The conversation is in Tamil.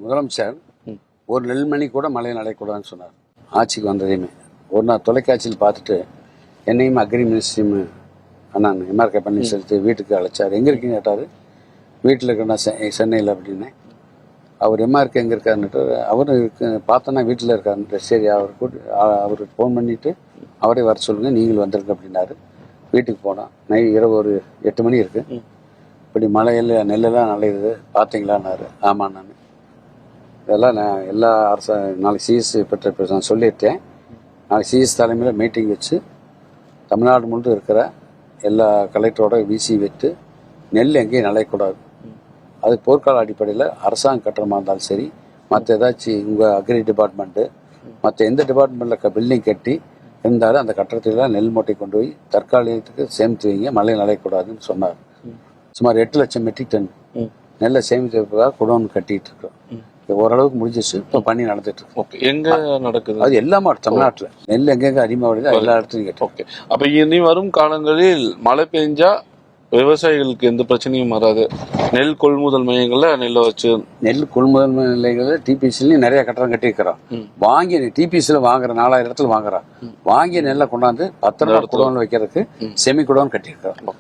முதலமைச்சர் ஒரு நெல்மணி கூட மழையில் நடையக்கூடாதுன்னு சொன்னார். ஆட்சிக்கு வந்ததையுமே ஒரு நாள் தொலைக்காட்சியில் பார்த்துட்டு என்னையும் அக்ரி மினிஸ்ட்ரியும் அண்ணன் எம்ஆர்கே பன்னீர்செல்வத்தை வீட்டுக்கு அழைச்சார். எங்கே இருக்கீங்க கேட்டார். வீட்டில் இருக்கேன் சென்னையில் அப்படின்னேன். அவர் எம்ஆர்கே எங்கே இருக்காருன்னுட்டு அவரு பார்த்தோன்னா வீட்டில் இருக்காருன்ட்டு சரி அவருக்கு ஃபோன் பண்ணிவிட்டு அவரே வர சொல்லுங்கள் நீங்கள் வந்துருங்க அப்படின்னாரு. வீட்டுக்கு போனோம். இரவு ஒரு 8 மணி இருக்குது. இப்படி மழையில் நெல்லெல்லாம் நலையுது பார்த்தீங்களான்னாரு. ஆமாம் நான் இதெல்லாம் நான் எல்லா நாளைக்கு சிஎஸ் பெற்ற நான் சொல்லியிருக்கேன். நாளைக்கு சிஎஸ் தலைமையில் மீட்டிங் வச்சு தமிழ்நாடு முழுக்க இருக்கிற எல்லா கலெக்டரோட விசி வைத்து நெல் எங்கேயும் நலையக்கூடாது. அது போர்க்கால அடிப்படையில் அரசாங்க கட்டணமாக இருந்தாலும் சரி, மற்ற ஏதாச்சும் உங்கள் அக்ரி டிபார்ட்மெண்ட்டு மற்ற எந்த டிபார்ட்மெண்ட்டில் பில்டிங் கட்டி இருந்தாலும் அந்த கட்டடத்தில் நெல் மூட்டை கொண்டு போய் தற்காலிகத்துக்கு சேமித்து வைங்க, மழை நலையக்கூடாதுன்னு சொன்னார். சுமார் 8 லட்சம் மெட்ரிக் டன் நெல்லை சேமித்து வைப்பதாக குடோன் கட்டிட்டு இருக்கோம். ஓரளவுக்கு முடிஞ்சிச்சு. இப்போ பண்ணி நடந்துட்டு இருக்கு. எங்க நடக்குது? அது எல்லா மாவட்டம் தமிழ்நாட்டில் நெல் எங்கெங்க அதிகமாக வருது எல்லா இடத்துலையும் கேட்டோம். ஓகே. அப்ப இனி வரும் காலங்களில் மழை பெஞ்சா விவசாயிகளுக்கு எந்த பிரச்சனையும் வராது. நெல் கொள்முதல் மையங்கள்ல நெல்லை வச்சு நெல் கொள்முதல் நிலையங்களில் டிபிசிலையும் நிறைய கட்டணம் கட்டியிருக்கிறோம். வாங்கி டிபிசியில் வாங்குற 4000 இடத்துல வாங்குறான். வாங்கிய நெல்லை கொண்டாந்து 10 குடோன் வைக்கிறதுக்கு செமி குடோன் கட்டியிருக்கிறோம்.